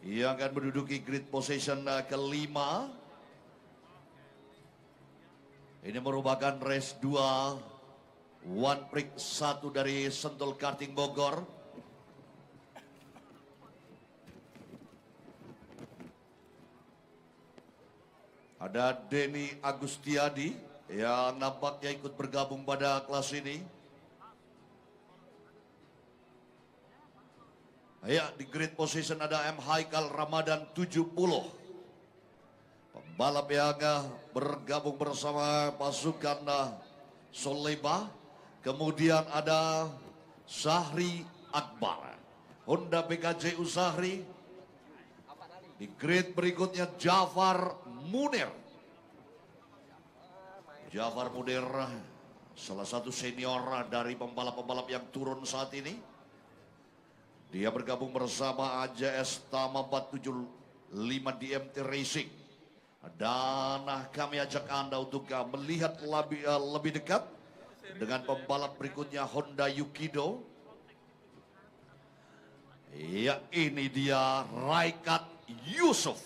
Ia akan menduduki grid position kelima. Ini merupakan race 2 One Prix 1 dari Sentul Karting Bogor. Ada Denny Agustiadi yang nampaknya ikut bergabung pada kelas ini. Ya, di grid position ada M. Haikal Ramadan 70. Pembalap yang bergabung bersama pasukan Soleba. Kemudian ada Sahri Akbar, Honda BKJU Sahri. Di grid berikutnya Jafar Munir. Jafar Munir salah satu senior dari pembalap-pembalap yang turun saat ini. Dia bergabung bersama AJS Tama 475 DMT Racing. Dan kami ajak Anda untuk melihat lebih dekat dengan pembalap berikutnya Honda Yukido. Ya, ini dia Raikat Yusuf,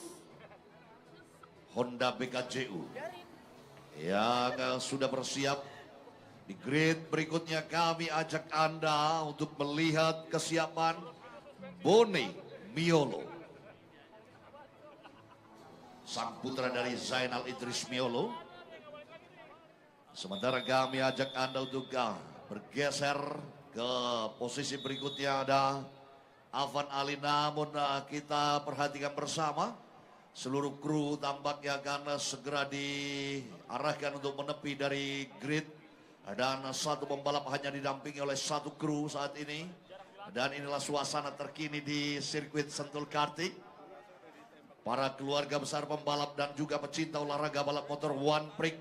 Honda BKJU, yang sudah bersiap. Di grid berikutnya kami ajak Anda untuk melihat kesiapan Boni Miolo, sang putra dari Zainal Idris Miolo. Sementara kami ajak Anda untuk bergeser ke posisi berikutnya ada Afan Ali. Namun kita perhatikan bersama seluruh kru tampaknya akan segera diarahkan untuk menepi dari grid. Dan satu pembalap hanya didampingi oleh satu kru saat ini. Dan inilah suasana terkini di sirkuit Sentul Karting. Para keluarga besar pembalap dan juga pecinta olahraga balap motor One Prix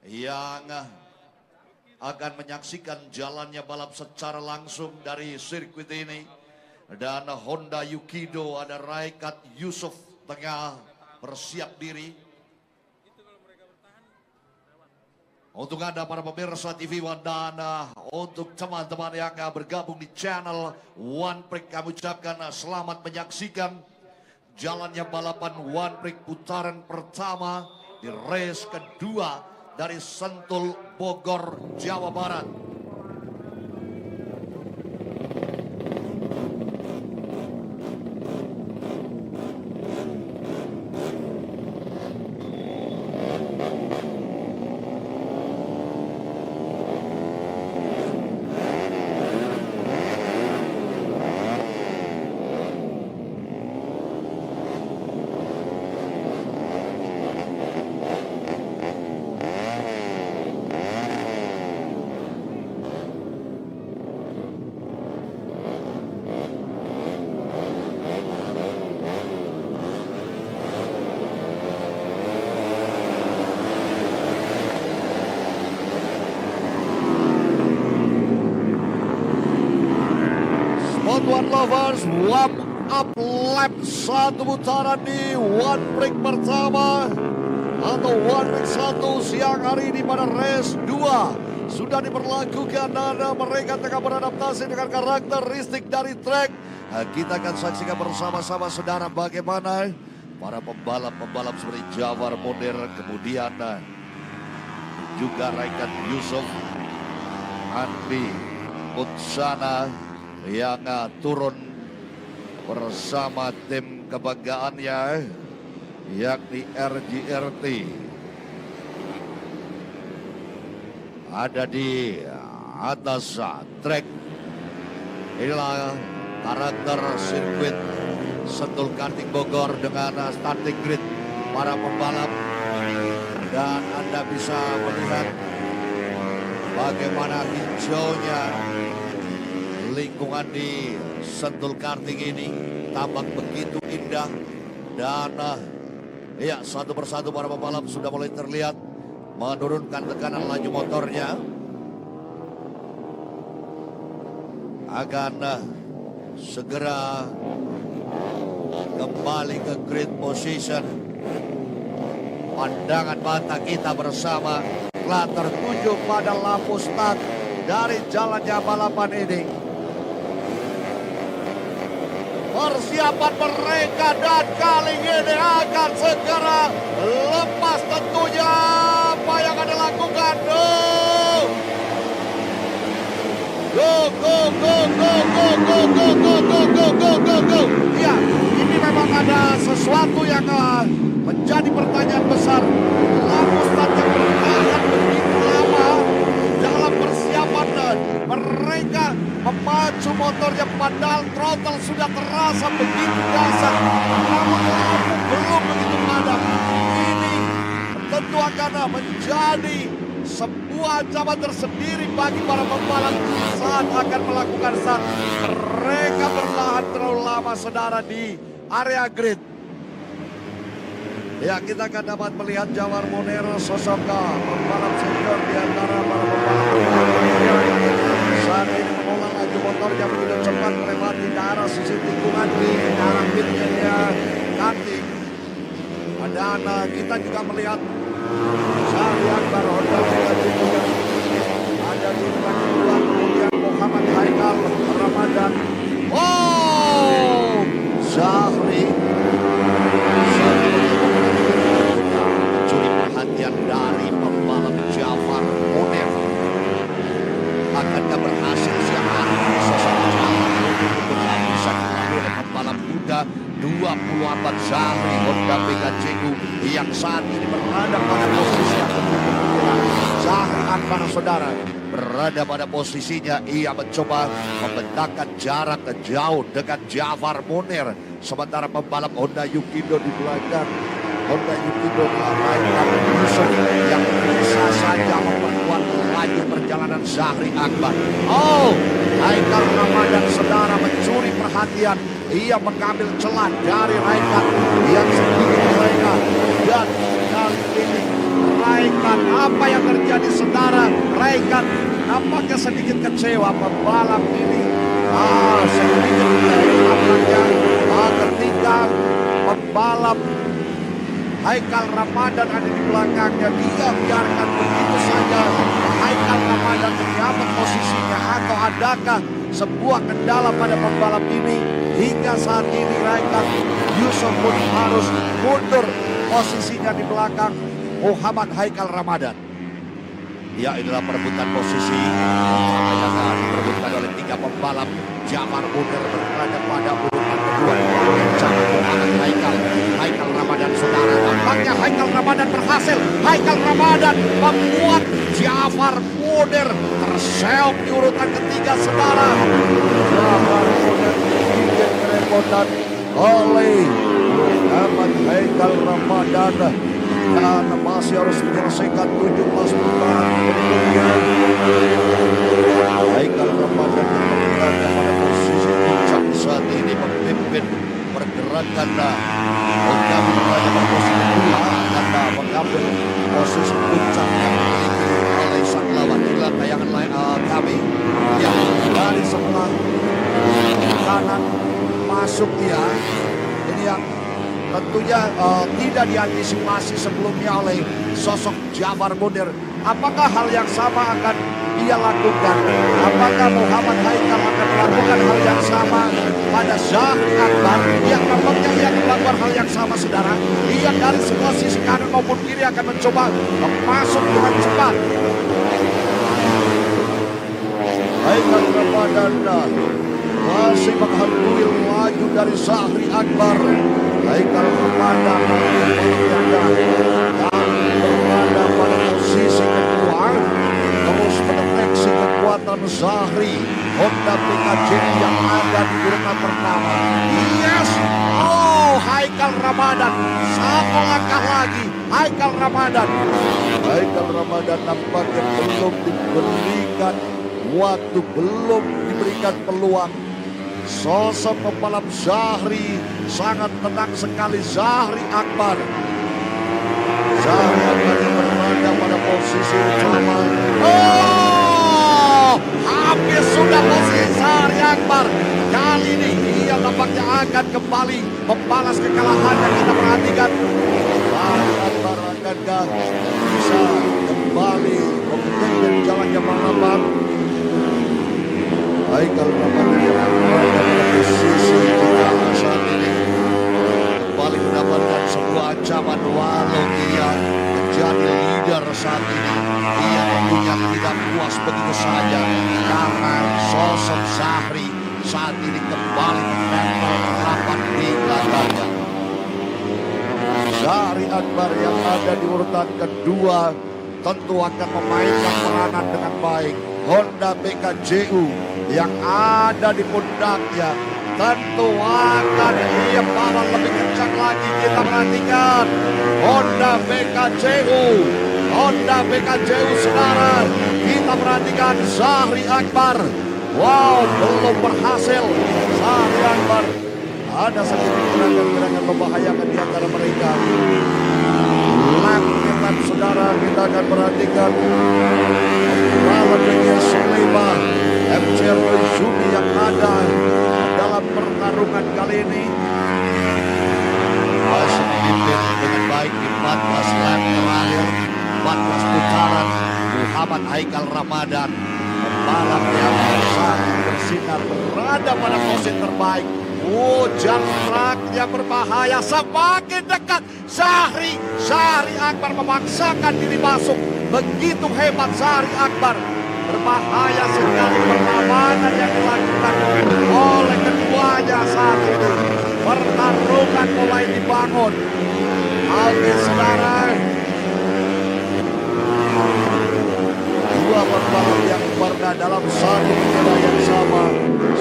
yang akan menyaksikan jalannya balap secara langsung dari sirkuit ini. Dan Honda Yukido, ada Raikat Yusuf tengah bersiap diri. Untuk Anda para pemirsa TV One dan untuk teman-teman yang bergabung di channel One Prix, kami ucapkan selamat menyaksikan jalannya balapan One Prix putaran pertama di race kedua dari Sentul Bogor, Jawa Barat. One Lovers, warm up lap satu putaran di One Prix pertama atau One Prix 1 siang hari ini pada race 2 sudah diberlakukan dan mereka tengah beradaptasi dengan karakteristik dari track. Kita akan saksikan bersama-sama saudara bagaimana para pembalap-pembalap seperti Jafar Munir, kemudian juga Raikat Yusuf, Andi Utsana yang turun bersama tim kebanggaannya yakni RGRT. Ada di atas trek. Inilah karakter sirkuit Sentul Karting Bogor dengan starting grid para pembalap. Dan Anda bisa melihat bagaimana hijaunya lingkungan di Sentul Karting ini tampak begitu indah. Dan ya, satu persatu para pembalap sudah mulai terlihat menurunkan tekanan laju motornya. Akan segera kembali ke grid position. Pandangan mata kita bersama telah tertuju pada lampu start dari jalannya balapan ini. persiapan mereka dan kali ini akan segera lepas tentunya. Apa yang Anda lakukan? Go, go, go, go, go, go, go, go, go, go, go, go, go. Ya, ini memang ada sesuatu yang menjadi pertanyaan besar. Lamustan yang bertahan begitu lama dalam persiapan dan mereka memacu motornya padahal throttle sudah terasa begitu dasar. Namun lampu belum begitu padam. Ini tentu akan menjadi sebuah ancaman tersendiri bagi para pembalap saat akan melakukan saat mereka bertahan terlalu lama saudara di area grid. Ya, kita akan dapat melihat Jawar Monero sosok pembalap senior di antara para pembalap. Saat ini mengolah laju motornya begitu cepat melewati daerah sisi tikungan di daerah pitnya dia karting. Dan kita juga melihat Zahri Akbar Honda juga ada di depan kedua, kemudian Muhammad Haikal Ramadan. Oh, Zahri mencuri perhatian dari pembalap Jafar Moner. Akankah berhasil siapa sosok Jafar untuk bisa dilalui oleh pembalap muda 24 Zahri Honda PKJU yang saat ini berada pada posisi yang begitu bergerak. Zahri Akbar saudara berada pada posisinya, ia mencoba membentangkan jarak jauh dengan Jafar Moner. Sementara pembalap Honda Yukido di belakang Honda Yukido melambaikan Yusuf yang bisa saja memperkuat laju perjalanan Zahri Akbar. Oh, Haikal Ramadan saudara mencuri perhatian. Ia mengambil celah dari Raikan yang sedikit mereka. Dan kali ini Raikan, apa yang terjadi saudara? Raikan nampaknya sedikit kecewa pembalap ini. Sedikit nampaknya ketika pembalap Haikal Ramadan ada di belakangnya, dia biarkan begitu saja Haikal Ramadan mendapat posisinya, atau adakah sebuah kendala pada pembalap ini? Hingga saat ini Raikan Yusuf pun harus mundur posisinya di belakang Muhammad Haikal Ramadan. Ya, inilah perebutan posisi yang diperebutkan oleh 3 pembalap. Jafar Moner berada pada urutan kedua. Muhammad Haikal Ramadan saudara. Tampaknya Haikal Ramadan berhasil. Haikal Ramadan membuat Jafar Moner terseok di urutan ketiga saudara. Jafar Moner bikin kerepotan oleh Muhammad Haikal Ramadan. Dan masih harus menyelesaikan 17 putaran berikutnya. Haikal Ramadan berada pada posisi puncak saat ini memimpin pergerakan Honda berada pada posisi kedua karena mengambil posisi puncak yang dimiliki oleh sang lawan. Inilah tayangan kami yang dari sebelah kanan masuk dia. Ini yang tentunya tidak diantisipasi sebelumnya oleh sosok Jafar Moner. Apakah hal yang sama akan ia lakukan? Apakah Muhammad Haikal akan melakukan hal yang sama pada Zahri Akbar? Yang nampaknya ia melakukan hal yang sama saudara. Ia dari posisi kanan maupun kiri akan mencoba masuk dengan cepat. Haikal Ramadan masih menghantui laju dari Zahri Akbar. Haikal Ramadan berada pada posisi kedua, terus mendeteksi kekuatan Zahri Honda PKJU yang ada di urutan pertama. Yes, oh Haikal Ramadan satu langkah lagi. Haikal Ramadan nampaknya belum diberikan waktu, belum diberikan peluang. Sosok pembalap Zahri sangat tenang sekali. Zahri Akbar yang berada pada posisi utama. Oh, habis sudah posisi Zahri Akbar. Kali ini ia nampaknya akan kembali membalas kekalahan yang kita perhatikan. Zahri Akbar akankah bisa kembali memperbaiki jalannya balapan? Haikal Ramadan pada posisi saat ini kembali menempel rapat di belakangnya. Zahri Akbar yang ada di urutan kedua tentu akan memainkan peranan dengan baik. Honda BKJU yang ada di pundaknya tentu akan dia balap lebih kencang lagi. Kita perhatikan Honda BKJU saudara. Kita perhatikan Zahri Akbar. Wow, belum berhasil. Zahri Akbar ada sedikit gerakan-gerakan membahayakan di antara mereka. Lap kita saudara, kita akan perhatikan balap dengan Sulaiman MC Rizumi yang ada dalam pertarungan kali ini. Masih memimpin dengan baik di 14 lap terakhir, 14 putaran. Muhammad Haikal Ramadan, pembalap yang sangat bersinar, berada pada posisi terbaik. Jaraknya berbahaya, semakin dekat. Zahri Akbar memaksakan diri masuk. Begitu hebat Zahri Akbar. Berbahaya sekali perlawanan yang dilakukan oleh keduanya saat ini. Pertarungan mulai dibangun. Oke saudara, dua pembalap yang berada dalam satu bendera yang sama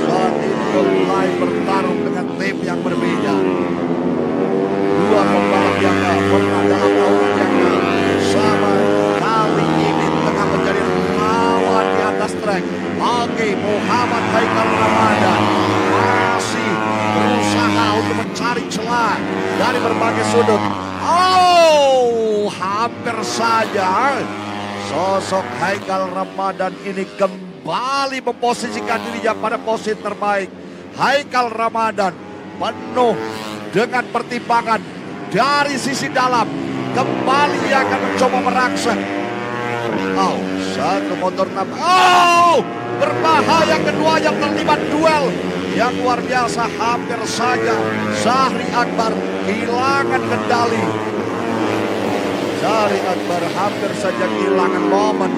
saat ini mulai bertarung dengan tim yang berbeda. Dua pembalap yang pernah dalam tahun yang sama kali ini tengah menjadi lawan di atas trek. Oke, Muhammad Haikal Ramadan masih berusaha untuk mencari celah dari berbagai sudut. Hampir saja sosok Haikal Ramadan ini kembali memposisikan dirinya pada posisi terbaik. Haikal Ramadan penuh dengan pertimbangan dari sisi dalam. Kembali dia akan mencoba merangsek. Satu motor tambah. Berbahaya kedua yang terlibat duel yang luar biasa. Hampir saja Zahri Akbar kehilangan kendali. Zahri Akbar hampir saja kehilangan momen.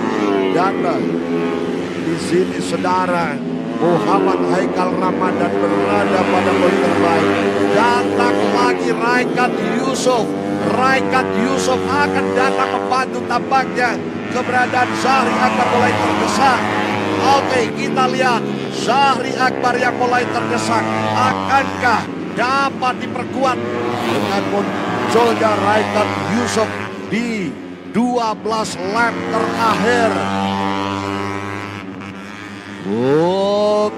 Dan di sini saudara, Muhammad Haikal Ramadan berada pada poin terbaik. Datang lagi Raikat Yusuf. Raikat Yusuf akan datang membantu, tampaknya keberadaan Zahri Akbar mulai terdesak. Oke, kita lihat Zahri Akbar yang mulai terdesak. Akankah dapat diperkuat dengan munculnya Raikat Yusuf di 12 lap terakhir?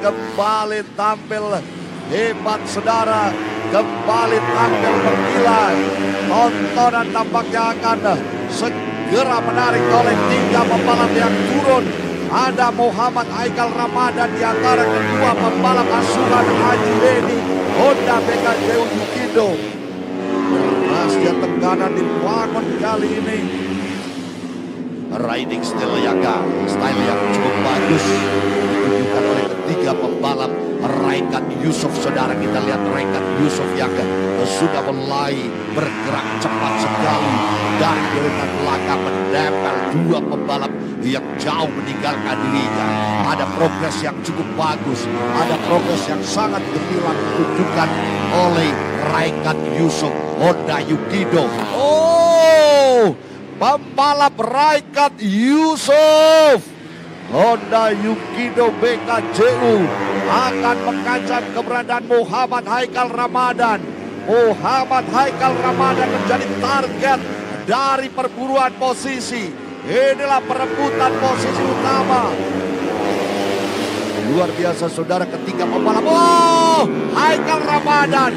Kembali tampil hebat saudara. Kembali tampil bergila. Tontonan tampaknya akan segera menarik oleh 3 pembalap yang turun. Ada Muhammad Haikal Ramadan di antara kedua pembalap asuhan Haji Leni, Honda BKJU Yukido. Berasnya tekanan dibangun kali ini. Riding style yang cukup bagus ditunjukkan oleh ketiga pembalap. Raikat Yusuf saudara, kita lihat Raikat Yusuf yang sudah mulai bergerak cepat sekali dari urutan belakang menempel 2 pembalap yang jauh meninggalkan dirinya. Ada progres yang cukup bagus, ada progres yang sangat gemilang ditunjukkan oleh Raikat Yusuf Honda Yukido. Pembalap Raikat Yusuf Honda Yukido BKJU akan mengancam keberadaan Muhammad Haikal Ramadan. Muhammad Haikal Ramadan menjadi target dari perburuan posisi. Inilah perebutan posisi utama. Luar biasa saudara, ketiga pembalap. Haikal Ramadan.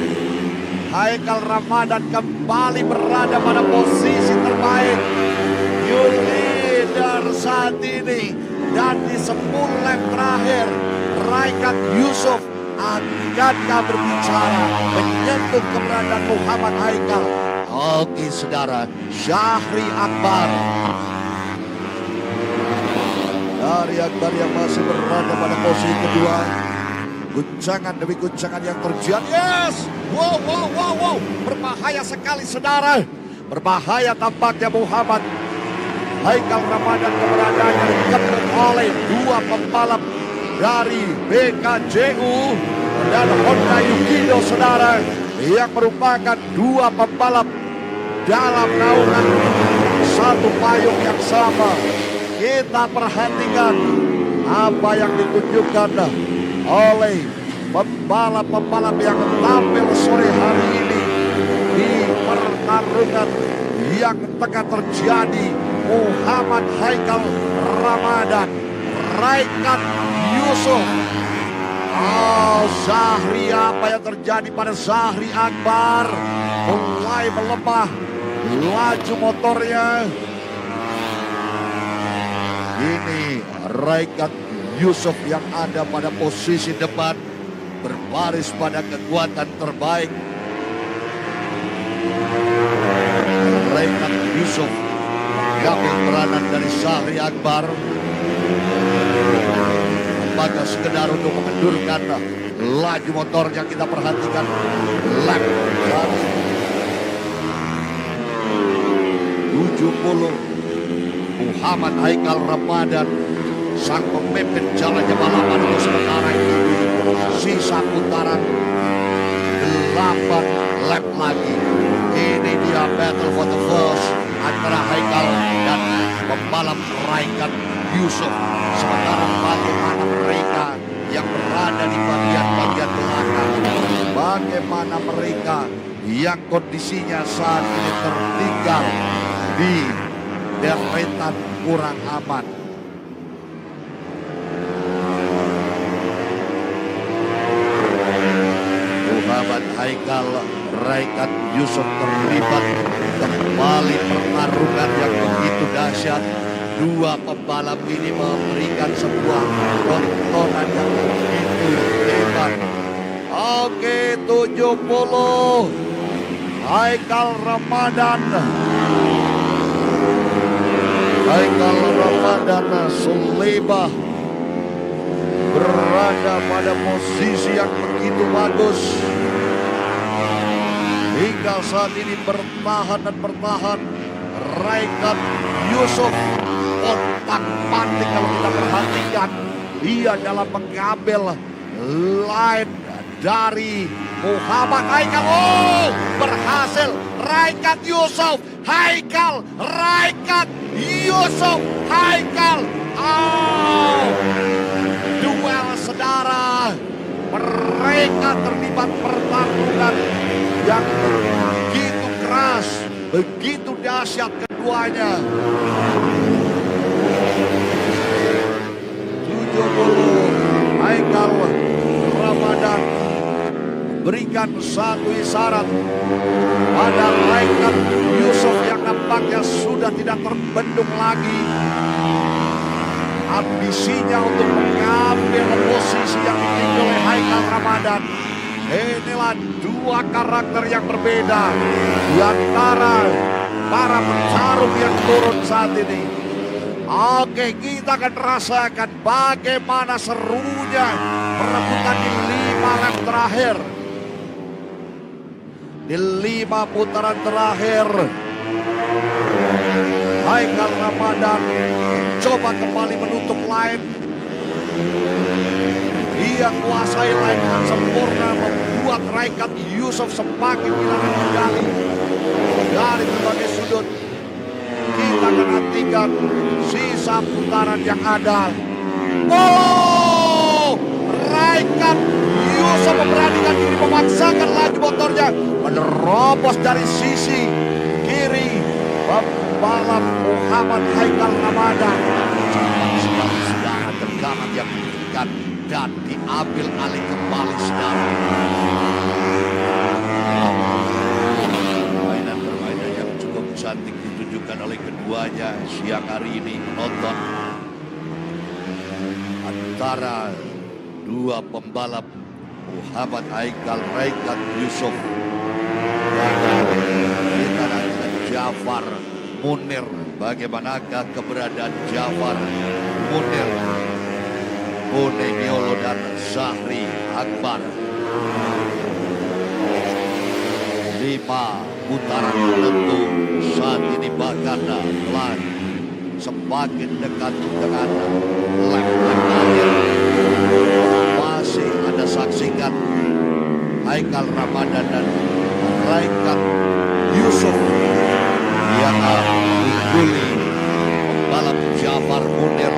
Haikal Ramadan kembali berada pada posisi terbaik. New leader saat ini. Dan di 10 lap terakhir, Raikat Yusuf akankah berbicara menyentuh keberadaan Muhammad Haikal? Oke saudara, Zahri Akbar. Zahri Akbar yang masih berada pada posisi kedua. Guncangan demi guncangan yang terjadi. Yes! Wow. Berbahaya sekali saudara. Berbahaya tampaknya Muhammad Haikal Ramadan, keberadaannya dikepung oleh 2 pembalap dari BKJU dan Honda Yukido saudara, yang merupakan dua pembalap dalam naungan satu payung yang sama. Kita perhatikan apa yang ditunjukkan oleh pembalap-pembalap yang tampil sore hari ini di pertarungan yang tengah terjadi. Muhammad Haikal Ramadan, Raikat Yusuf. Zahri, apa yang terjadi pada Zahri Akbar? Mulai melemah laju motornya. Ini Raikat Yusuf yang ada pada posisi depan, berbaris pada kekuatan terbaik. Raikat Yusuf mengambil peranan dari Zahri Akbar. Apakah sekedar untuk mengendurkan laju motornya? Kita perhatikan lap 70. Muhammad Haikal Ramadan, sang pemimpin jalannya balapan untuk sementara ini. Sisa putaran 8 lap lagi. Ini dia battle for the first antara Haikal dan pembalap Raikat Yusuf. Sementara bagaimana mereka yang berada di bagian-bagian belakang, bagaimana mereka yang kondisinya saat ini tertinggal di deretan kurang aman. Muhammad Haikal Raikat Yusuf terlibat kembali pertarungan yang begitu dahsyat. Dua pembalap ini memberikan sebuah tontonan yang begitu hebat. Oke, 70 Haikal Ramadan. Haikal Ramadan Suleba berada pada posisi yang begitu bagus. Hingga saat ini bertahan dan bertahan. Raikat Yusuf otak-pantik kalau kita perhatikan. Dia dalam mengambil line dari Muhammad Haikal. Oh, berhasil Raikat Yusuf. Haikal, Raikat Yusuf, Haikal. Oh, duel saudara. Mereka terlibat pertarungan yang begitu keras, begitu dahsyat keduanya. 70 Haikal Ramadan berikan satu isyarat pada Raikat Yusuf yang nampaknya sudah tidak terbendung lagi. Ambisinya untuk mengambil posisi yang dimiliki oleh Haikal Ramadan. Inilah dua karakter yang berbeda di antara para petarung yang turun saat ini. Oke, kita akan rasakan bagaimana serunya perebutan di 5 lap terakhir. Di 5 putaran terakhir, Haikal Ramadan coba kembali menutup line. Dia kuasai line dengan sempurna, membuat Raikat Yusuf semakin kehilangan kendali dari berbagai sudut. Kita akan nantikan sisa putaran yang ada. Oh, Raikat Yusuf memberanikan diri memaksakan laju motornya, menerobos dari sisi kiri pembalap Muhammad Haikal Ramadan. Saudara tergangan yang diberikan dan diambil alih kembali saudara. Permainan yang cukup cantik ditunjukkan oleh keduanya siang hari ini, menonton antara dua pembalap Muhammad Haikal Raikat Yusuf dan kita dengan Jafar Munir. Bagaimanakah keberadaan Jafar Munir, Bone Niolo dan Zahri Akbar? 5 putaran tentu saat ini bahkan telah semakin dekat dengan lap-lap akhir. Masih Anda saksikan Haikal Ramadan dan Raikat Yusuf yang mengungguli pembalap Jafar Munir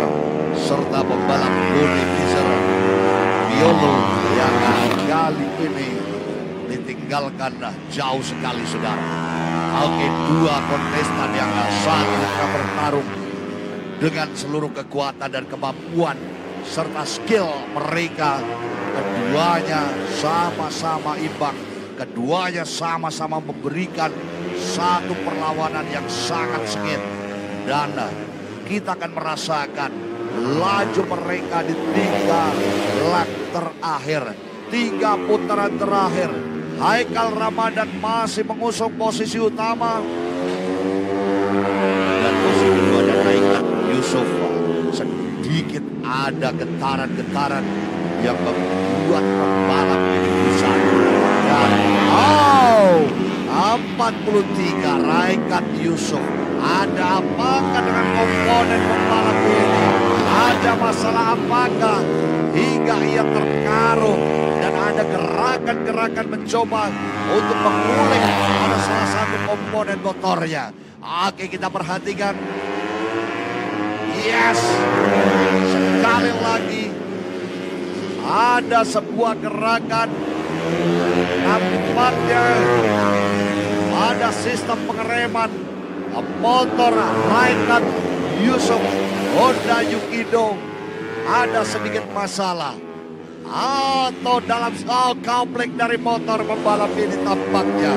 serta pembalap Bone Miolo yang kali ini ditinggalkan jauh sekali, saudara. Oke, dua kontestan yang saat ini bertarung dengan seluruh kekuatan dan kemampuan serta skill mereka. Keduanya sama-sama imbang, keduanya sama-sama memberikan satu perlawanan yang sangat sengit. Dan kita akan merasakan laju mereka di 3 lap terakhir, 3 putaran terakhir. Haikal Ramadan masih mengusung posisi utama. Dan posisi kedua dan Raikat Yusuf sedikit ada getaran-getaran yang membuat pembalap ini gusar. Dan 43 Raikat Yusuf. Ada apakah dengan komponen pembalap ini? Ada masalah apakah hingga ia terkarung dan ada gerakan-gerakan mencoba untuk mengulik pada salah satu komponen motornya. Oke, kita perhatikan. Yes, sekali lagi ada sebuah gerakan. Nampaknya ada sistem pengereman motor Raikat Yusuf Honda Yukido ada sedikit masalah, atau dalam konflik dari motor pembalap ini tampaknya.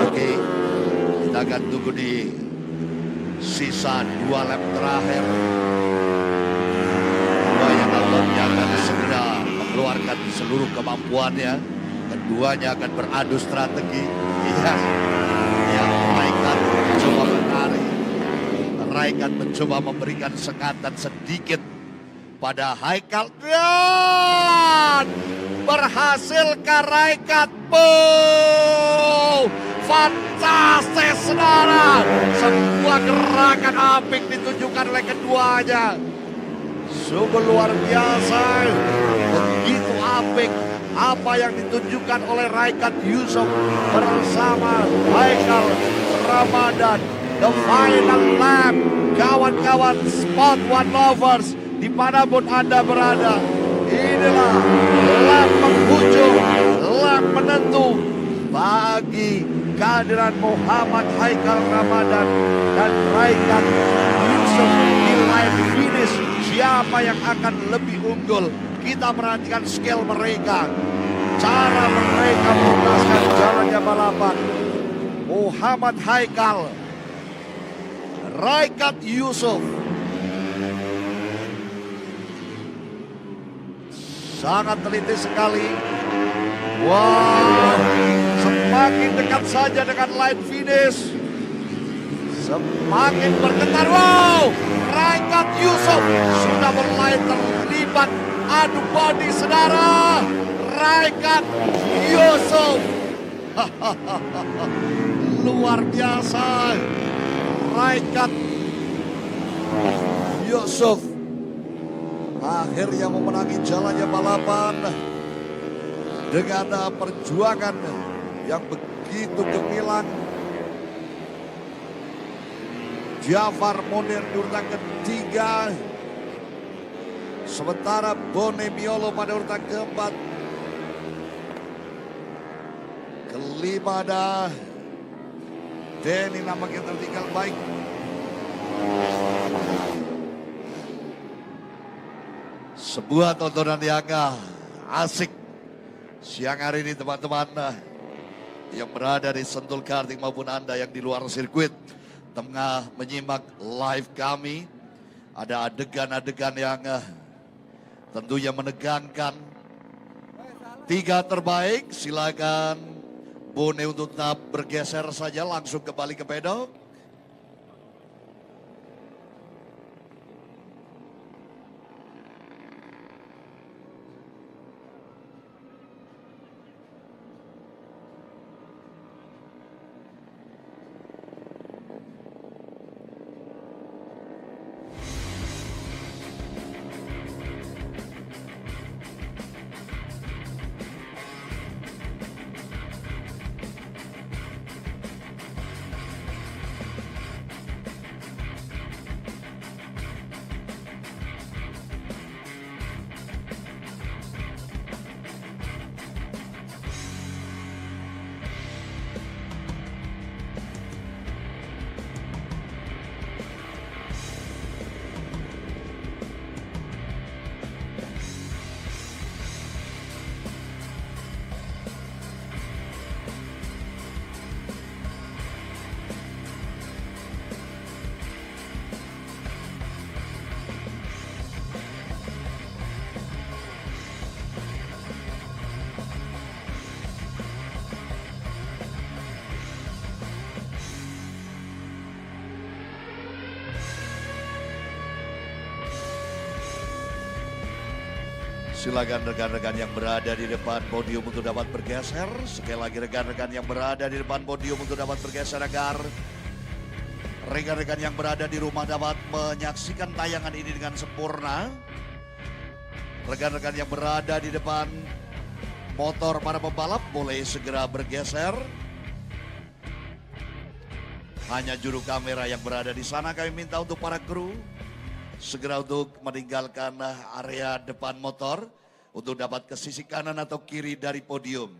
Oke, kita akan tunggu di sisa 2 lap terakhir. Keduanya nampaknya akan segera mengeluarkan seluruh kemampuannya. Keduanya akan beradu strategi. Iya, yang Raikat mencoba menarik. Raikat mencoba memberikan sekatan sedikit pada Haikal. Dan berhasil Raikat. Fantastis, saudara. Sebuah gerakan apik ditunjukkan oleh keduanya. Sungguh luar biasa. Begitu apik apa yang ditunjukkan oleh Raikat Yusuf bersama Haikal Ramadan. The final lap, kawan-kawan Sport One lovers, dimanapun Anda berada. Inilah lap penghujung, lap penentu bagi kehadiran Muhammad Haikal Ramadan dan Raikat Yusuf di line finish. Siapa yang akan lebih unggul? Kita perhatikan skill mereka, cara mereka menuntaskan jalannya balapan. Muhammad Haikal, Raikat Yusuf sangat teliti sekali. Wow, semakin dekat saja dengan line finish, semakin bergetar. Wow, Raikat Yusuf sudah mulai terlibat adu body, saudara. Raikat Yusuf luar biasa. Raikat Yusuf akhirnya memenangi jalannya balapan dengan perjuangan yang begitu gemilang. Jafar Munir di urutan ketiga, sementara Bone Miolo pada urutan keempat. Kelima ada Denny nampaknya tertinggal baik. Sebuah tontonan yang asik siang hari ini, teman-teman yang berada di Sentul Karting maupun Anda yang di luar sirkuit tengah menyimak live kami. Ada adegan-adegan yang tentunya menegangkan. 3 terbaik, silakan Bone untuk tetap bergeser saja langsung kembali ke pedok. Silakan rekan-rekan yang berada di depan podium untuk dapat bergeser. Sekali lagi rekan-rekan yang berada di depan podium untuk dapat bergeser agar rekan-rekan yang berada di rumah dapat menyaksikan tayangan ini dengan sempurna. Rekan-rekan yang berada di depan motor para pembalap boleh segera bergeser. Hanya juru kamera yang berada di sana kami minta untuk para kru segera untuk meninggalkan area depan motor untuk dapat ke sisi kanan atau kiri dari podium.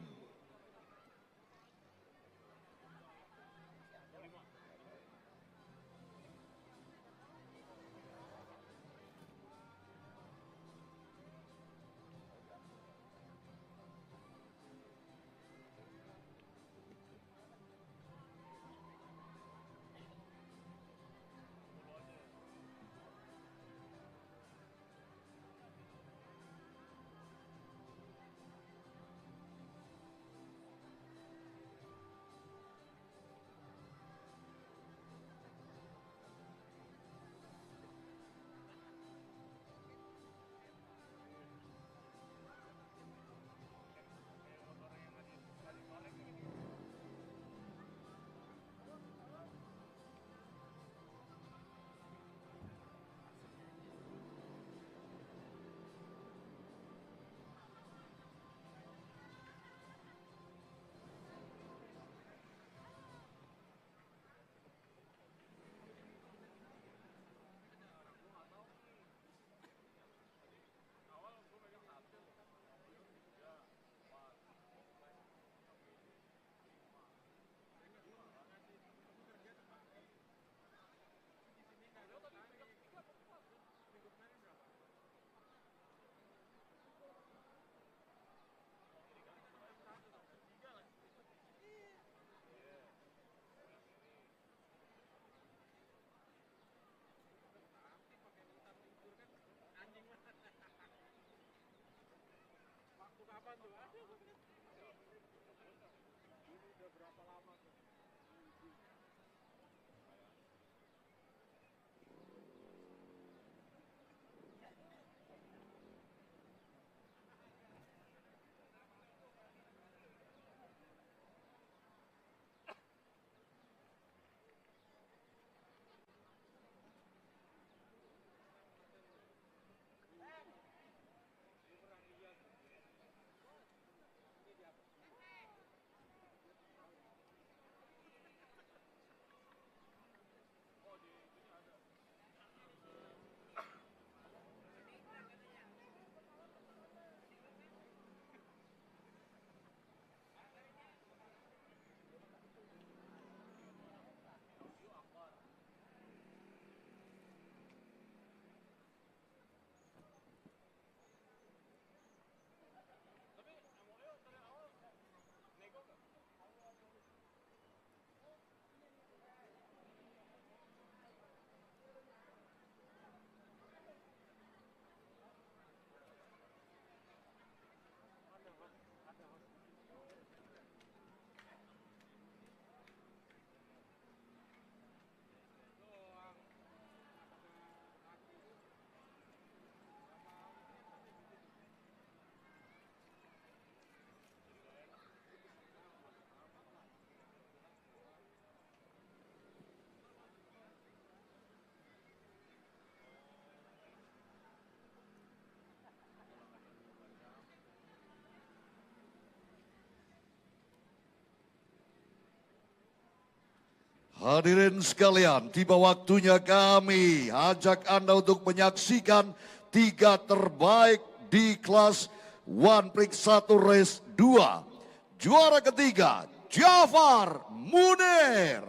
Hadirin sekalian, tiba waktunya kami ajak Anda untuk menyaksikan 3 terbaik di kelas One Prix 1 Race 2. Juara ketiga, Jafar Munir.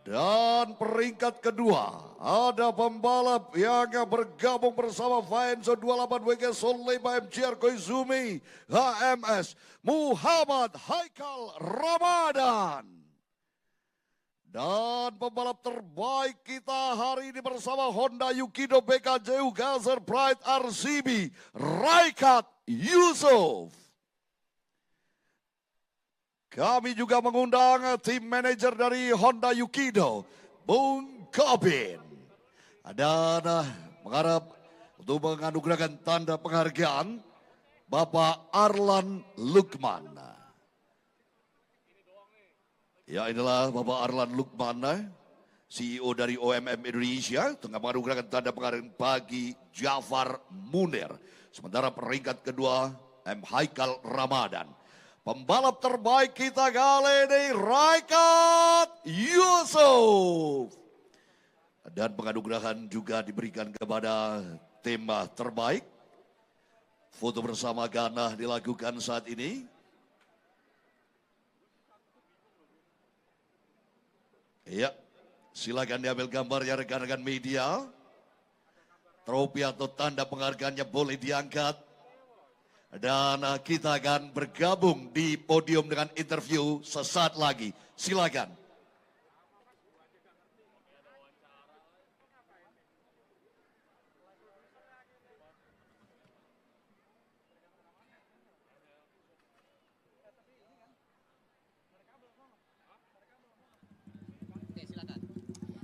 Dan peringkat kedua, ada pembalap yang bergabung bersama Faenzo 28 WG Soleba MCR Koizumi HMS, Muhammad Haikal Ramadan. Dan pembalap terbaik kita hari ini bersama Honda Yukido BKJU Gazer Pride RCB, Raikat Yusuf. Kami juga mengundang tim manajer dari Honda Yukido, Bung Kobin. Dan mengharap untuk menganugerahkan tanda penghargaan Bapak Arlan Lukman. Ya, inilah Bapak Arlan Lukman, CEO dari OMM Indonesia, tengah menganugerahkan tanda penghargaan bagi Jafar Munir. Sementara peringkat kedua M. Haikal Ramadan. Pembalap terbaik kita kali ini Raikat Yusuf. Dan penganugerahan juga diberikan kepada tim terbaik. Foto bersama Ghana dilakukan saat ini. Ya, silakan diambil gambarnya rekan-rekan media. Trofi atau tanda penghargaannya boleh diangkat. Dan kita akan bergabung di podium dengan interview sesaat lagi. Silakan.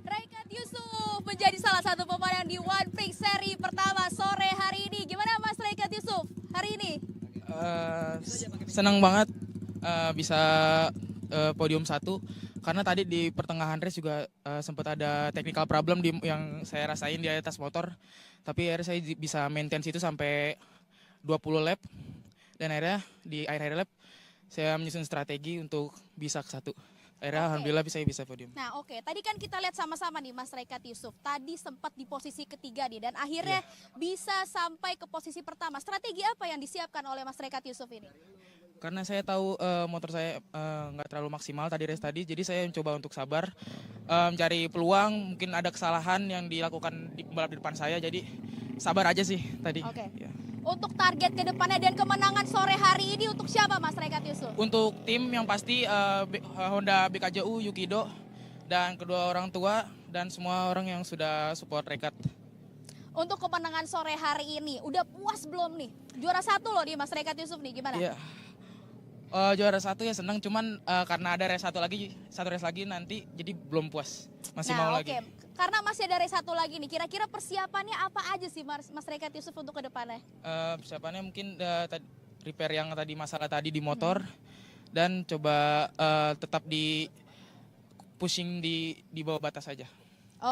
Raikat Yusuf menjadi salah satu pemenang di One Prix seri pertama sore hari ini. Gimana Mas Raikat Yusuf hari ini? Senang banget bisa podium 1 karena tadi di pertengahan race juga sempat ada technical problem yang saya rasain di atas motor, tapi akhirnya saya bisa maintain itu sampai 20 lap dan akhirnya di akhir lap saya menyusun strategi untuk bisa ke 1. Akhirnya alhamdulillah bisa podium. Nah tadi kan kita lihat sama-sama nih Mas Raikat Yusuf, tadi sempat di posisi ketiga nih dan akhirnya bisa sampai ke posisi pertama. Strategi apa yang disiapkan oleh Mas Raikat Yusuf ini? Karena saya tahu motor saya nggak terlalu maksimal tadi race tadi, jadi saya mencoba untuk sabar, mencari peluang, mungkin ada kesalahan yang dilakukan di pembalap di depan saya, jadi sabar aja sih tadi. Oke. Ya. Untuk target ke depannya dan kemenangan sore hari ini untuk siapa Mas Raikat Yusuf? Untuk tim yang pasti Honda BKJU, Yukido, dan kedua orang tua dan semua orang yang sudah support Raikat. Untuk kemenangan sore hari ini, udah puas belum nih? Juara 1 loh nih Mas Raikat Yusuf nih, gimana? Iya. Juara 1 ya senang, cuman karena ada race satu race lagi nanti, jadi belum puas, masih mau lagi. Karena masih ada race 1 lagi nih, kira-kira persiapannya apa aja sih Mas Raikat Yusuf untuk ke depannya? Persiapannya mungkin repair yang tadi masalah tadi di motor, dan coba tetap di pushing di bawah batas saja.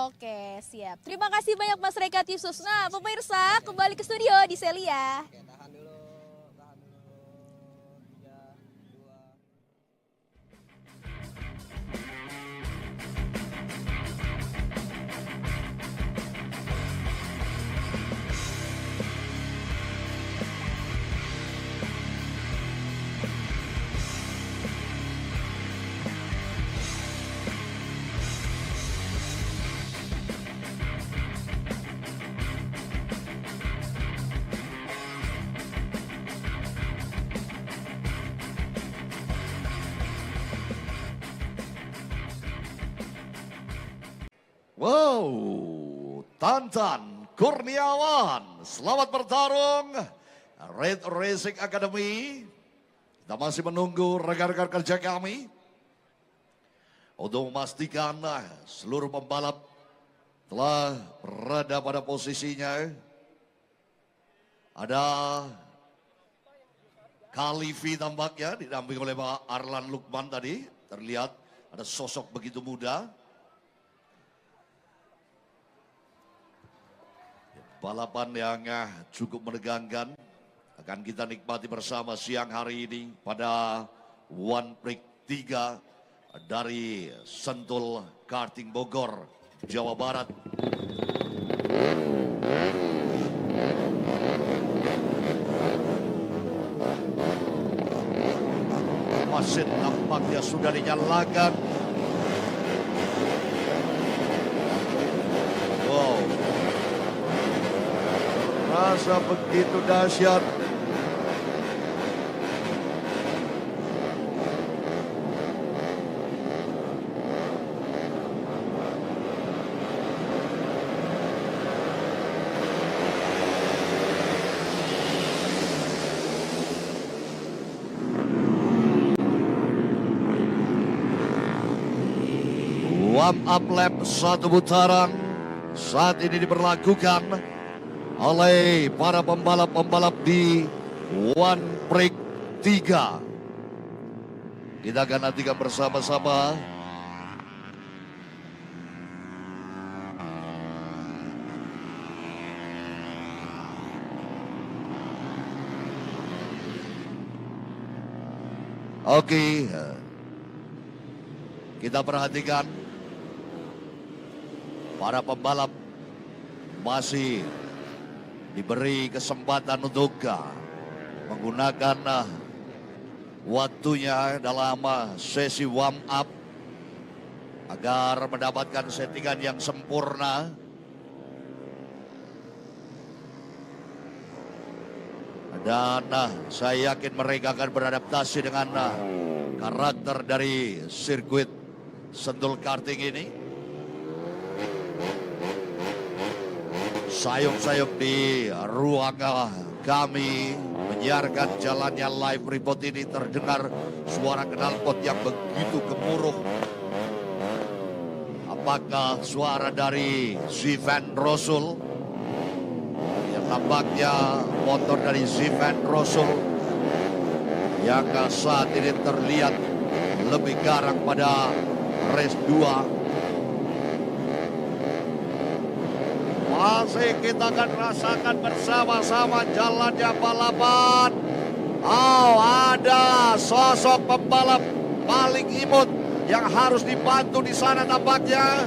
Oke, siap. Terima kasih banyak Mas Raikat Yusuf. Nah, pemirsa kembali ke studio di Celia. Oke, tahan dulu. 2. Wow, Tantan Kurniawan, selamat bertarung. Red Racing Academy. Kita masih menunggu rekan-rekan kerja kami untuk memastikan seluruh pembalap telah berada pada posisinya. Ada Kalifi tampaknya didampingi oleh Pak Arlan Lukman tadi. Terlihat ada sosok begitu muda. Balapan yang cukup menegangkan akan kita nikmati bersama siang hari ini pada One Prix 3 dari Sentul Karting Bogor, Jawa Barat. Mesin nampaknya sudah dinyalakan. Wow. Rasa begitu dahsyat. Warm up lap 1 putaran saat ini diberlakukan. oleh para pembalap-pembalap di One Break 3. Kita akan nantikan bersama-sama. Oke, kita perhatikan para pembalap masih diberi kesempatan untuk menggunakan waktunya dalam sesi warm up agar mendapatkan settingan yang sempurna. Dan saya yakin mereka akan beradaptasi dengan karakter dari sirkuit Sentul Karting ini. Sayup-sayup di ruang kami menyiarkan jalannya live report ini, terdengar suara knalpot yang begitu gemuruh. Apakah suara dari Zivan Rosul? Tampaknya motor dari Zivan Rosul yang saat ini terlihat lebih garang pada race 2. Masih kita akan rasakan bersama-sama jalannya balapan. Oh, ada sosok pembalap paling imut yang harus dibantu di sana tampaknya.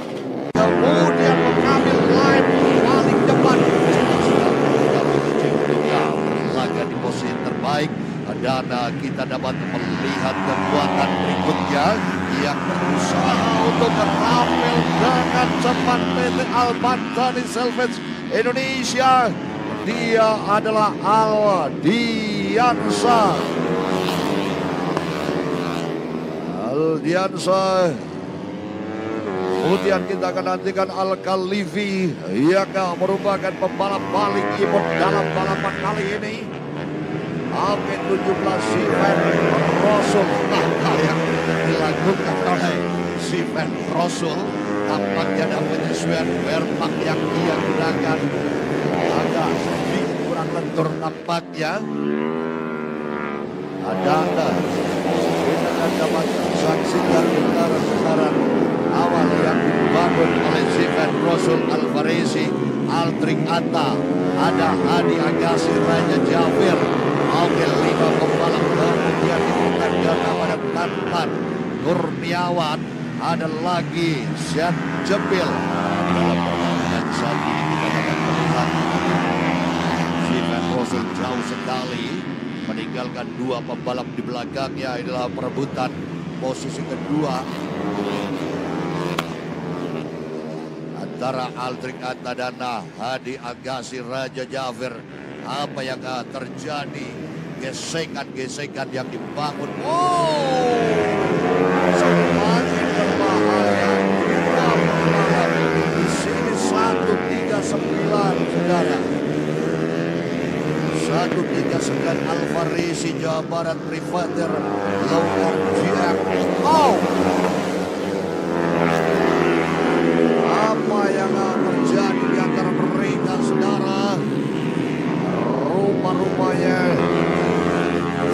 Kemudian mengambil line paling depan. Laga di posisi terbaik dan kita dapat melihat kekuatan berikutnya yang berusaha untuk merampil dengan cepat PT Albantani Salvage Indonesia. Dia adalah Aldiansa. Kemudian kita akan nantikan Al-Khalifi yang merupakan pembalap paling imut dalam balapan kali ini. Oke, 17 Zivan Rosul yang dilakukan oleh Zivan Rosul. Tampaknya ada penyesuaian berpak yang dia gunakan agak sedikit kurang lentur tampaknya. Ada kita akan dapat saksikan getaran-getaran awal yang dibangun oleh Zivan Rosul, Alvarezi, Aldrik Atta, ada Hadi Agassi, Raja Jafir. Oke, 5 pembalap kemudian dibuka karena pada Tantan Kurniawan, ada lagi Syed Jepil. Dalam pertandingan saat ini kita dapat melihat Zivan Rosul jauh sekali meninggalkan 2 pembalap di belakangnya. Inilah perebutan posisi kedua antara Aldrik Atta dan Hadi Agassi, Raja Jafir. Apa yang terjadi? Gesekan-gesekan yang dibangun. Semakin berbahaya. Di sini 139 saudara. 139 Alvarezi Jawa Barat Privater Lower GM. Apa yang terjadi di antara mereka saudara? Rupa-rupanya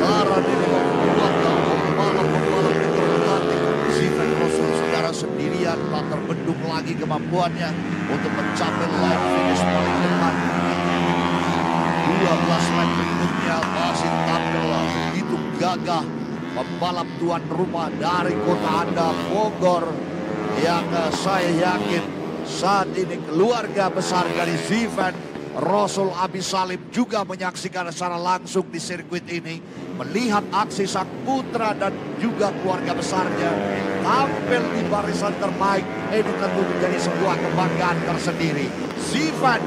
Zara ini membuat pembalap-pembalap terlatih. Zivan Rosul saudara sendirian tak terbendung lagi kemampuannya untuk mencapai line finish paling depan. 12 lap berikutnya masih tampil begitu gagah pembalap tuan rumah dari kota Anda Bogor yang saya yakin saat ini keluarga besar dari Zivan Rosul Abi Salim juga menyaksikan secara langsung di sirkuit ini, melihat aksi sang putra dan juga keluarga besarnya tampil di barisan terbaik. Ini tentu menjadi sebuah kebanggaan tersendiri. Zivan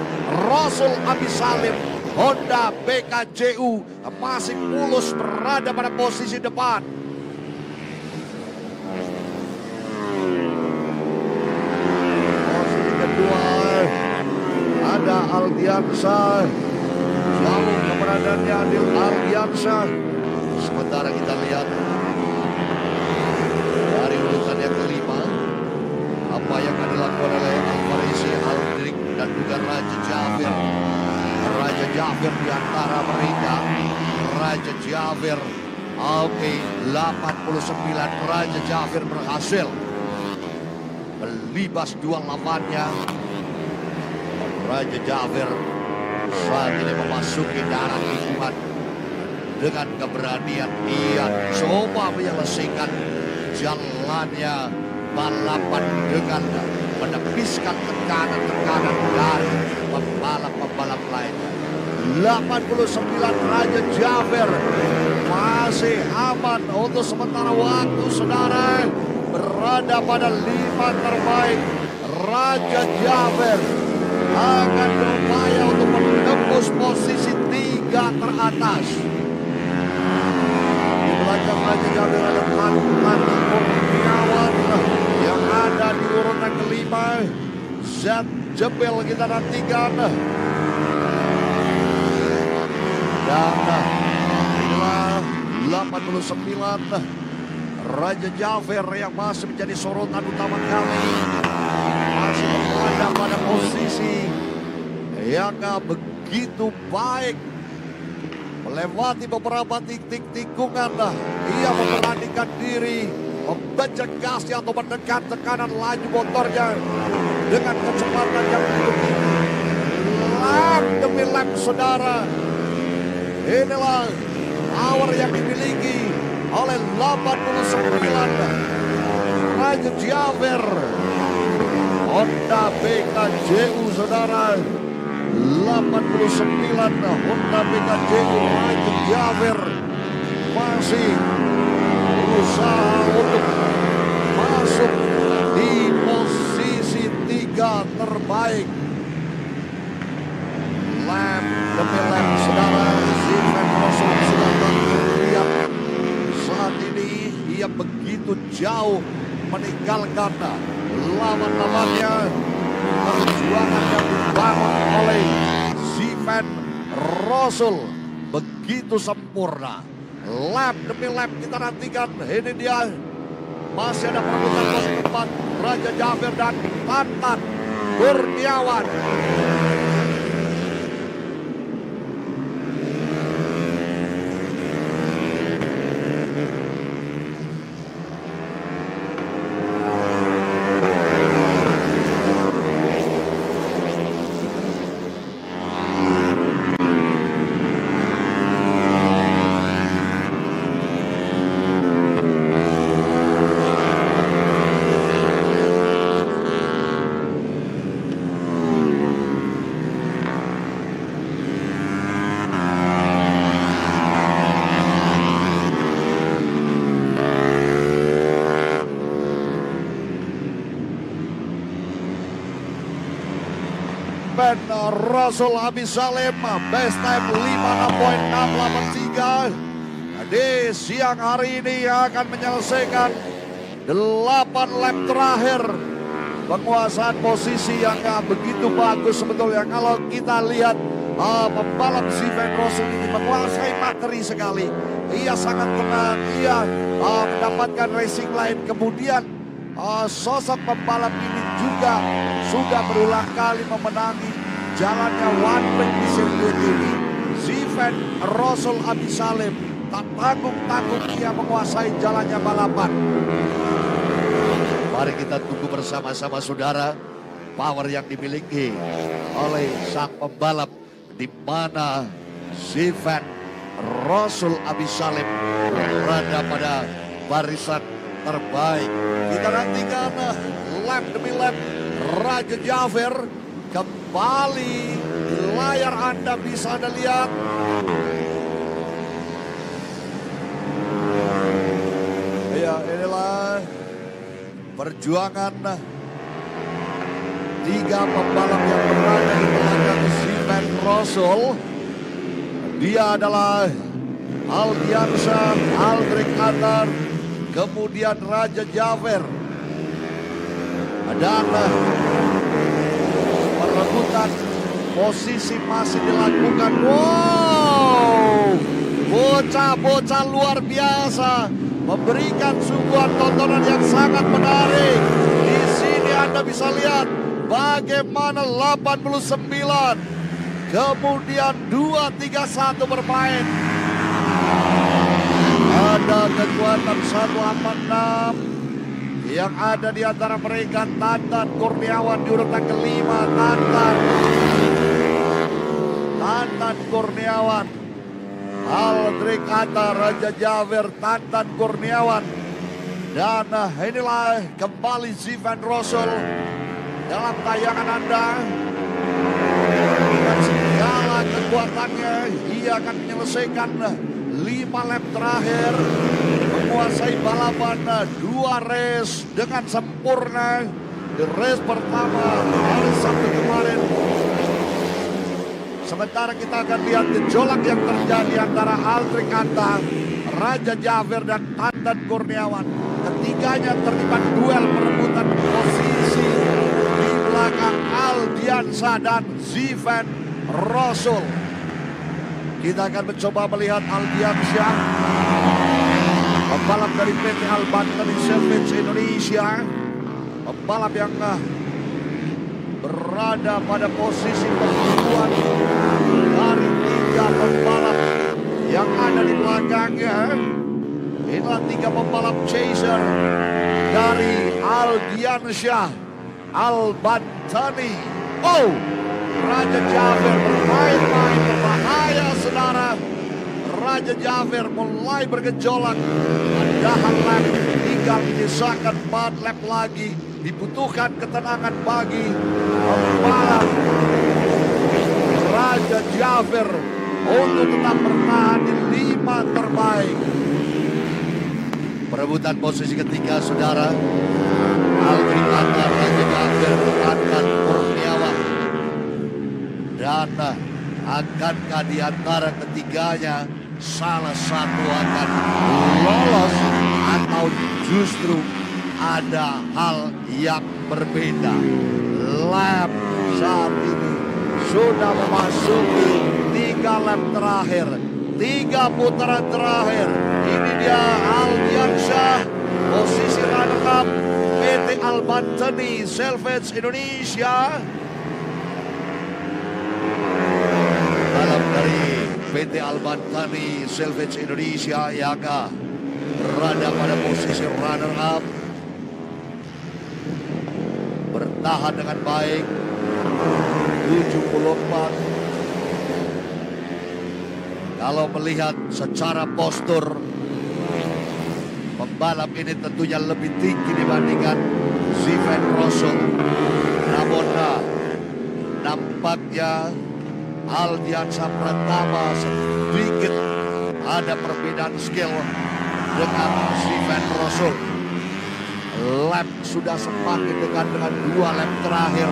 Rosul Abi Salim Honda BKJU masih mulus berada pada posisi depan. Posisi kedua ada Aldiansa. Jauh keberadaannya Adil Aldiansa. Sementara kita lihat dari urutan yang kelima apa yang akan dilakukan oleh Alvarezi, Aldrik dan juga Raja Jafir. 89 Raja Jafir berhasil melibas dua lawannya. Raja Jafir saat ini memasuki daerah tikungan. Dengan keberanian ia coba menyelesaikan jalannya balapan dengan menepiskan tekanan-tekanan dari pembalap-pembalap lainnya. 89 Raja Jafir masih aman untuk sementara waktu, saudara, berada pada 5 terbaik. Raja Jafir akan berupaya untuk menembus posisi 3 teratas. Di belakang Raja Jafir ada Tani Kurniawan yang ada di urutan kelima. Zat Jebel kita nantikan. Dan inilah 89 Raja Jafir yang masih menjadi sorotan utama kami. Masih berada pada posisi yang begitu baik. Melewati beberapa tikungan, ia memberanikan diri, membajak gasnya atau menekan tekanan laju motornya dengan kecepatan yang begitu tinggi. Lap demi lap, saudara. Inilah power yang dimiliki oleh 89 Raja Jafir. Honda BKJU, saudara. 89 Honda BKJU Raja Jafir masih berusaha untuk masuk di posisi 3 terbaik. Lap demi lap, saudara. Zifan Rasul sudah terlihat saat ini ia begitu jauh meninggalkan lawan-lawannya. Perjuangan yang dibangun oleh Zifan Rasul begitu sempurna. Lap demi lap kita nantikan. Ini dia masih ada perebutan pos depan Raja Jafir dan Tantan Kurniawan. Ben Rasul Habis Salim, best time 56.683. Di siang hari ini akan menyelesaikan 8 lap terakhir. Penguasaan posisi yang begitu bagus sebetulnya. Kalau kita lihat pembalap Zifan Rasul ini menguasai materi sekali. Ia sangat tenang, ia mendapatkan racing line. Kemudian sosok pembalap ini juga sudah berulang kali memenangi jalannya one track di sirkuit ini. Zifan Rasul Habis Salim tak tanggung-tanggung ia menguasai jalannya balapan. Mari kita tunggu bersama-sama, saudara, power yang dimiliki oleh sang pembalap, di mana Zifan Rasul Habis Salim berada pada barisan terbaik. Kita nantikan lap demi lap Raja Jafir kembali di layar Anda bisa Anda lihat. Ya, inilah perjuangan 3 pembalap yang berada di belakang Zifan Rasul. Dia adalah Aldiansyah, Aldrik Antar, kemudian Raja Jafir. Dan perebutan posisi masih dilakukan. Wow, bocah-bocah luar biasa memberikan suguhan tontonan yang sangat menarik. Di sini Anda bisa lihat bagaimana 89 kemudian 231 bermain. ada kekuatan 186 yang ada di antara mereka. Tantan Kurniawan di urutan kelima. Tantan Kurniawan, Aldrik Atta, Raja Javer, Tantan Kurniawan. Dan inilah kembali Zivan Rosul dalam tayangan Anda. Dengan segala kekuatannya, ia akan menyelesaikan 5 lap terakhir, menguasai balapan 2 race dengan sempurna. Di race pertama hari Sabtu kemarin. Sementara kita akan lihat gejolak yang terjadi antara Aldrik Atta, Raja Javer, dan Tantan Kurniawan. Ketiganya terlibat duel perebutan posisi di belakang Aldiansa dan Zivan Rosul. Kita akan mencoba melihat Aldiansa, pembalap dari PT Albantani Salvage Indonesia, pembalap yang berada pada posisi kedua dari 3 pembalap yang ada di belakangnya. Inilah 3 pembalap chaser dari Aldiansyah Albantani. Oh, Raja Javer bermain-main berbahaya, saudara. Raja Javer mulai bergejolak. Padahal lap tinggal menyisakan 4 lap lagi. Dibutuhkan ketenangan bagi pembalap Raja Javer untuk tetap bertahan di 5 terbaik. Perebutan posisi ketiga, saudara. Aldrik Atta, Raja Javer, Tantan Kurniawan. Dan akankah di antara ketiganya salah satu akan lolos atau justru ada hal yang berbeda? Lap saat ini sudah memasuki 3 lap terakhir, 3 putaran terakhir. Ini dia Aldiansyah, posisi runner up PT Albantani Salvage Indonesia. Balap dari PT Albantani Salvage Indonesia yang berada pada posisi runner up, bertahan dengan baik 74. Kalau melihat secara postur, pembalap ini tentunya lebih tinggi dibandingkan Zivan Rosul. Namun nampaknya Aldiansa pertama sedikit ada perbedaan skill dengan Zivan Rosul. Lap sudah semakin dekat dengan 2 lap terakhir,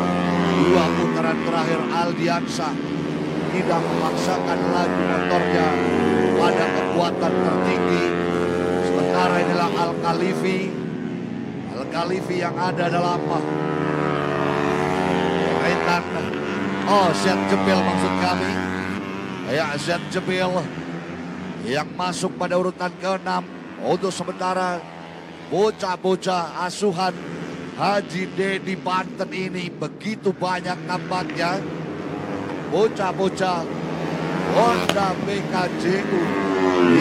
2 putaran terakhir. Aldiansa tidak memaksakan lagi motornya pada kekuatan tertinggi. Sementara inilah Al-Khalifi yang ada dalam kaitan. Oh, Zed Jebil maksud kami. Ya, Zed Jebil yang masuk pada urutan ke-6. Untuk sementara bocah-bocah asuhan Haji Dedi Banten ini begitu banyak nampaknya. Bocah-bocah Honda BKJU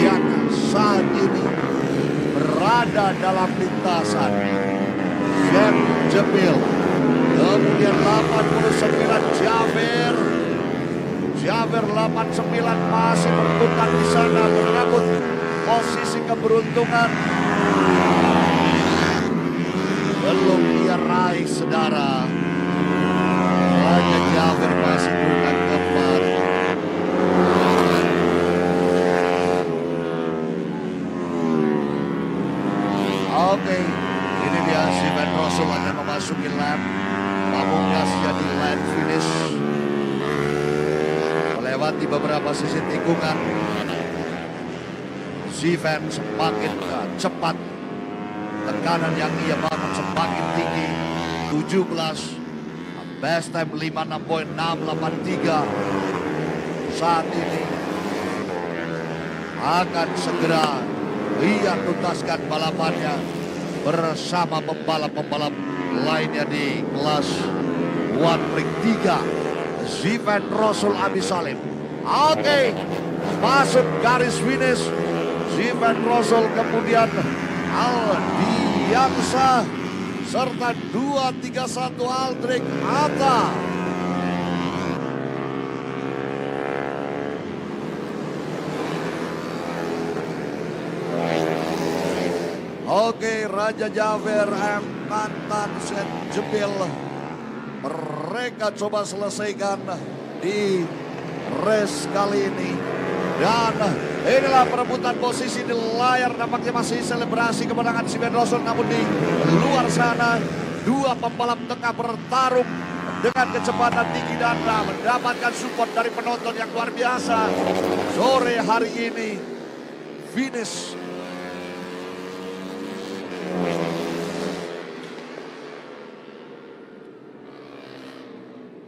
yang saat ini berada dalam lintasan. Zed Jebil, kemudian 89 Javer 89 masih berputar di sana merebut posisi keberuntungan. Belum dia raih, saudara. Raja Javer masih bukan keempat. Oke, ini dia Zivan Rosul akan memasuki lap pamungkas jadi line finish. Melewati beberapa sisi tikungan, Zivan semakin cepat. Tekanan yang ia bangun semakin tinggi. 17, best time 56.683. Saat ini akan segera ia tuntaskan balapannya bersama pembalap-pembalap lainnya di kelas One Ring 3. Zivan Rosul Abi Salim. Oke, masuk garis finish Zivan Rasul, kemudian Aldiansa, serta 231 Aldrik Atta. Oke, Raja Javer, M. Mantan, Set Jebil. Mereka coba selesaikan di race kali ini. Dan inilah perebutan posisi di layar, nampaknya masih selebrasi kemenangan Zivan Rasul. Namun di luar sana, dua pembalap tengah bertarung dengan kecepatan tinggi dan mendapatkan support dari penonton yang luar biasa. Sore hari ini, finish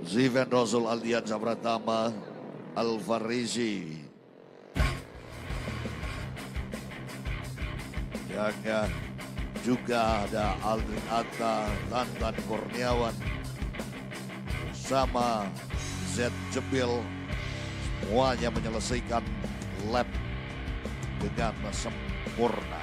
Zivan Rasul, Aldiansa Pratama, Alfarizi. Yang juga ada Aldrin Atta, Tantan Kurniawan, sama Z Jebil. Semuanya menyelesaikan lap dengan sempurna.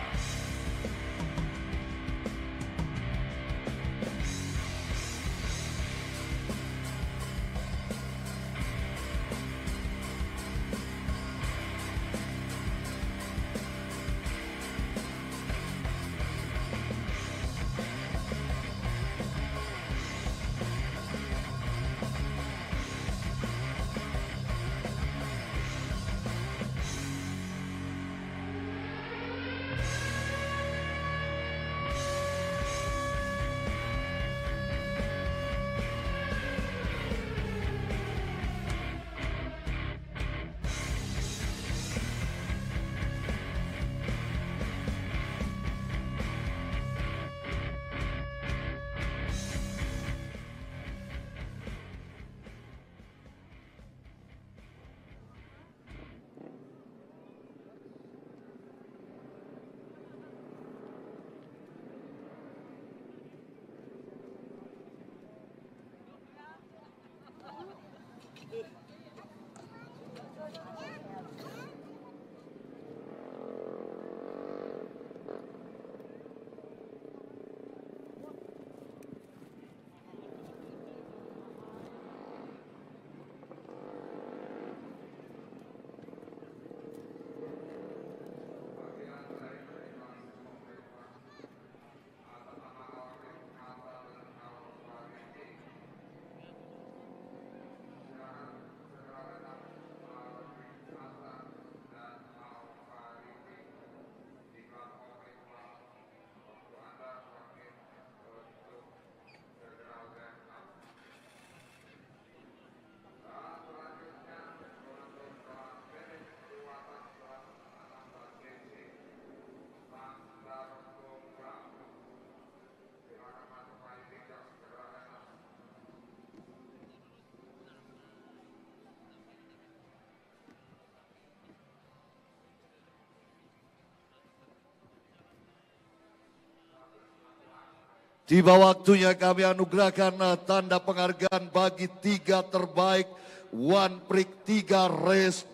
Tiba waktunya kami anugerahkan tanda penghargaan bagi 3 terbaik One Prix 3 Race